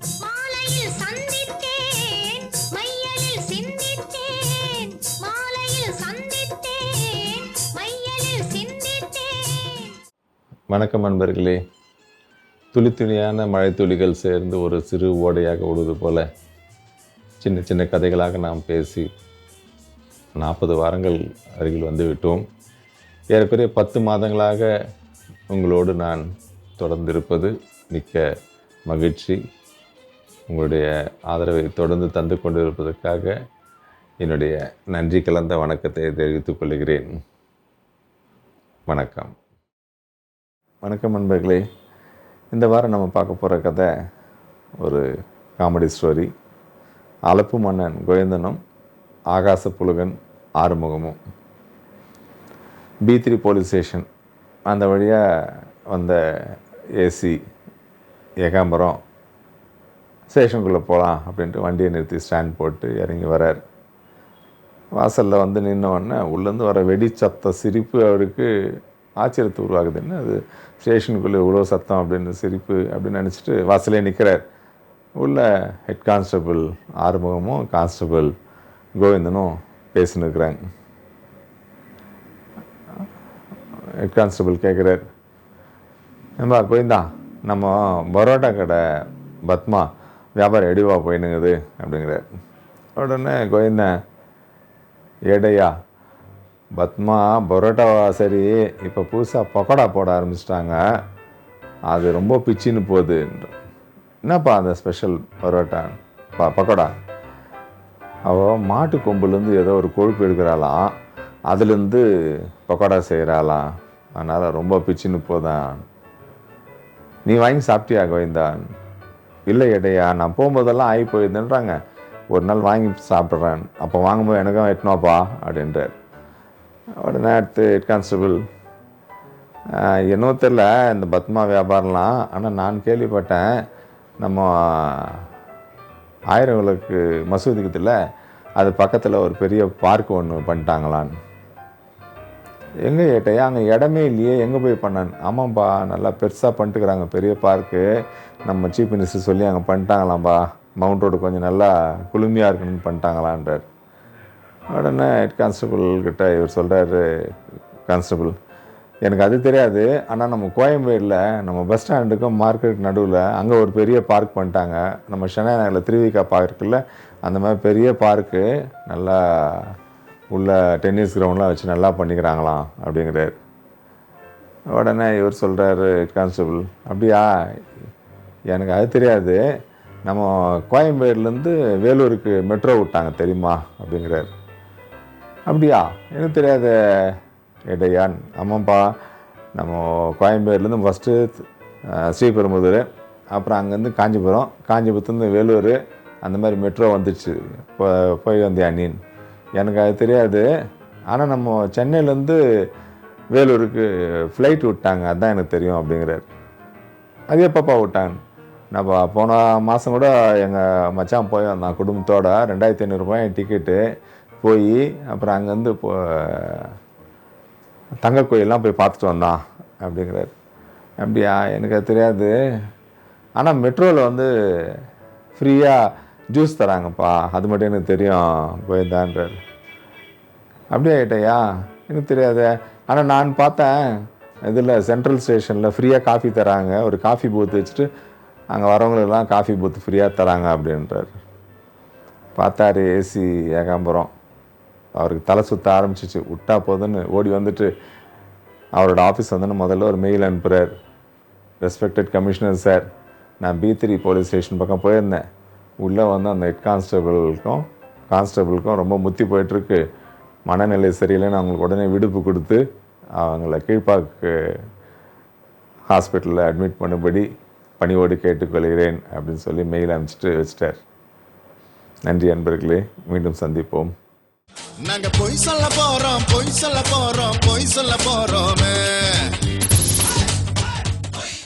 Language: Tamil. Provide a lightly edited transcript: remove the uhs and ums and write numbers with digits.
மாலையில் சந்தித்தேன் மையலில் சிந்தித்தேன் மாலையில் சந்தித்தேன் மையலில் சிந்தித்தேன். வணக்கம் நண்பர்களே. துளி துளியான மழை துளிகள் சேர்ந்து ஒரு சிறு ஓடையாக ஓடுவது போல சின்ன சின்ன கதைகளாக நாம் பேசி 40 வாரங்கள் அருகில் வந்துவிட்டோம். ஏறக்குறைய 10 மாதங்களாக உங்களோடு நான் தொடர்ந்திருப்பது மிக்க மகிழ்ச்சி. உங்களுடைய ஆதரவை தொடர்ந்து தந்து கொண்டிருப்பதற்காக என்னுடைய நன்றி கலந்த வணக்கத்தை தெரிவித்துக் கொள்கிறேன். வணக்கம் நண்பர்களே. இந்த வாரம் நம்ம பார்க்க போகிற கதை ஒரு காமெடி ஸ்டோரி. அலப்பு மன்னன் கோவிந்தனும் ஆகாச புலுகன் ஆறுமுகமும். B3 போலீஸ் ஸ்டேஷன் அந்த வழியாக வந்த ஏசி ஏகாம்பரம் ஸ்டேஷனுக்குள்ளே போகலாம் அப்படின்ட்டு வண்டியை நிறுத்தி ஸ்டாண்ட் போட்டு இறங்கி வரார். வாசலில் வந்து நின்னோடனே உள்ளேருந்து வர வெடி சத்த சிரிப்பு அவருக்கு ஆச்சரியத்தை உருவாகுதுன்னு, அது ஸ்டேஷனுக்குள்ளே இவ்வளோ சத்தம் அப்படின்னு சிரிப்பு அப்படின்னு நினச்சிட்டு வாசலே நிற்கிறார். உள்ள ஹெட் கான்ஸ்டபிள் ஆறுமுகமும் கான்ஸ்டபிள் கோவிந்தனும் பேசினுக்கிறாங்க. ஹெட் கான்ஸ்டபிள் கேட்குறார், ஏம்பா கோவிந்தா, நம்ம பரோட்டா கடை பத்மா வியாபாரம் எடிவா போயினுங்குது அப்படிங்கிறார். உடனே கோவிந்தன், ஏடையா பத்மா பரோட்டாவா? சரி, இப்போ புதுசாக பக்கோடா போட ஆரம்பிச்சிட்டாங்க, அது ரொம்ப பிச்சின்னு போகுது. என்னப்பா அந்த ஸ்பெஷல் பரோட்டா பக்கோடா? அவள் மாட்டு கொம்புலேருந்து ஏதோ ஒரு கொழுப்பு எடுக்கிறாளாம், அதுலேருந்து பக்கோடா செய்கிறாளாம், அதனால் ரொம்ப பிச்சின்னு போதான். நீ வாங்கி சாப்பிட்டியா கோவிந்தான்? இல்லை ஏடையா, நான் போகும்போதெல்லாம் ஆகி போயிருந்தேன்றாங்க, ஒரு நாள் வாங்கி சாப்பிட்றேன், அப்போ வாங்கும்போது எனக்கும் எட்டணும்ப்பா அப்படின்றார். உடனே அடுத்து ஹெட் கான்ஸ்டபிள், என்னவோ தெரில இந்த பத்மா வியாபாரம்லாம், ஆனால் நான் கேள்விப்பட்டேன் நம்ம 1000 விளக்கு மசூதிக்குதில்ல, அது பக்கத்தில் ஒரு பெரிய பார்க் ஒன்று பண்ணிட்டாங்களான்னு. எங்கே ஏட்டையா? அங்கே இடமே இல்லையே, எங்கே போய் பண்ணான்? ஆமாம்ப்பா, நல்லா பெருசாக பண்ணிட்டுக்கிறாங்க, பெரிய பார்க்கு, நம்ம சீஃப் மினிஸ்டர் சொல்லி அங்கே பண்ணிட்டாங்களாம்ப்பா, மவுண்ட் ரோடு கொஞ்சம் நல்லா குளுமையாக இருக்கணும்னு பண்ணிட்டாங்களான்றார். உடனே ஹெட் கான்ஸ்டபிள் கிட்ட இவர் சொல்கிறாரு, கான்ஸ்டபிள் எனக்கு அது தெரியாது, ஆனால் நம்ம கோயம்பேடில் நம்ம பஸ் ஸ்டாண்டுக்கும் மார்க்கெட் நடுவில் அங்கே ஒரு பெரிய பார்க் பண்ணிட்டாங்க, நம்ம சென்னை நகரில் திருவிக்கா பார்க்கில் அந்த மாதிரி பெரிய பார்க்கு நல்லா உள்ள டென்னிஸ் கிரவுண்ட்லாம் வச்சு நல்லா பண்ணிக்கிறாங்களாம் அப்படிங்கிறார். உடனே இவர் சொல்கிறாரு ஹெட் கான்ஸ்டபிள், அப்படியா? எனக்கு அது தெரியாது, நம்ம கோயம்பேடுலேருந்து வேலூருக்கு மெட்ரோ விட்டாங்க தெரியுமா அப்படிங்கிறார். அப்படியா? எனக்கு தெரியாது ஏடையான். ஆமாம்ப்பா, நம்ம கோயம்பேடுலேருந்து ஃபஸ்ட்டு ஸ்ரீபெரும்புதூர், அப்புறம் அங்கேருந்து காஞ்சிபுரம், காஞ்சிபுரத்துலேருந்து வேலூர், அந்த மாதிரி மெட்ரோ வந்துடுச்சு, போய் வந்தியா நீன்? எனக்கு அது தெரியாது, ஆனால் நம்ம சென்னையிலேருந்து வேலூருக்கு ஃப்ளைட் விட்டாங்க, அதுதான் எனக்கு தெரியும் அப்படிங்கிறார். அது எப்பப்பா விட்டாங்க? நான் போன மாதம் கூட எங்கள் மச்சான் போய் வந்தான் குடும்பத்தோடு, 2500 ரூபாய் டிக்கெட்டு, போய் அப்புறம் அங்கேருந்து தங்க கோயிலெலாம் போய் பார்த்துட்டு வந்தான் அப்படிங்கிறார். அப்படியா? எனக்கு அது தெரியாது, ஆனால் மெட்ரோவில் வந்து ஃப்ரீயாக ஜூஸ் தராங்கப்பா, அது மட்டும் எனக்கு தெரியும் கோயில்தான்றார். அப்படியே ஆகிட்டையா? எனக்கு தெரியாது, ஆனால் நான் பார்த்தேன் இதில் சென்ட்ரல் ஸ்டேஷனில் ஃப்ரீயாக காஃபி தராங்க, ஒரு காஃபி பூத் வச்சுட்டு அங்கே வரவங்களுக்கெல்லாம் காஃபி பூத் ஃப்ரீயாக தராங்க அப்படின்றார். பார்த்தாரு ஏசி ஏகாம்பரம், அவருக்கு தலை சுற்ற ஆரம்பிச்சிச்சு. விட்டா போதுன்னு ஓடி வந்துட்டு அவரோட ஆஃபீஸ் வந்து முதல்ல ஒரு மெயில் அனுப்புகிறார். ரெஸ்பெக்டட் கமிஷனர் சார், நான் B3 போலீஸ் ஸ்டேஷன் பக்கம் போயிருந்தேன், உள்ளே வந்து அந்த ஹெட் கான்ஸ்டபிளுக்கும் ரொம்ப முத்தி போயிட்டுருக்கு, மனநிலை சரியில்லைன்னு அவங்களுக்கு உடனே விடுப்பு கொடுத்து அவங்கள கீழ்ப்பாக்கு ஹாஸ்பிட்டலில் அட்மிட் பண்ணும்படி பணியோடு கேட்டுக்கொள்கிறேன் அப்படின்னு சொல்லி மெயில் அனுப்பிச்சிட்டு வச்சிட்டார். நன்றி அன்பர்களே, மீண்டும் சந்திப்போம். நாங்க பொய் சொல்ல போறோம், பொய் சொல்ல போறோம், பொய் சொல்ல போறோமே.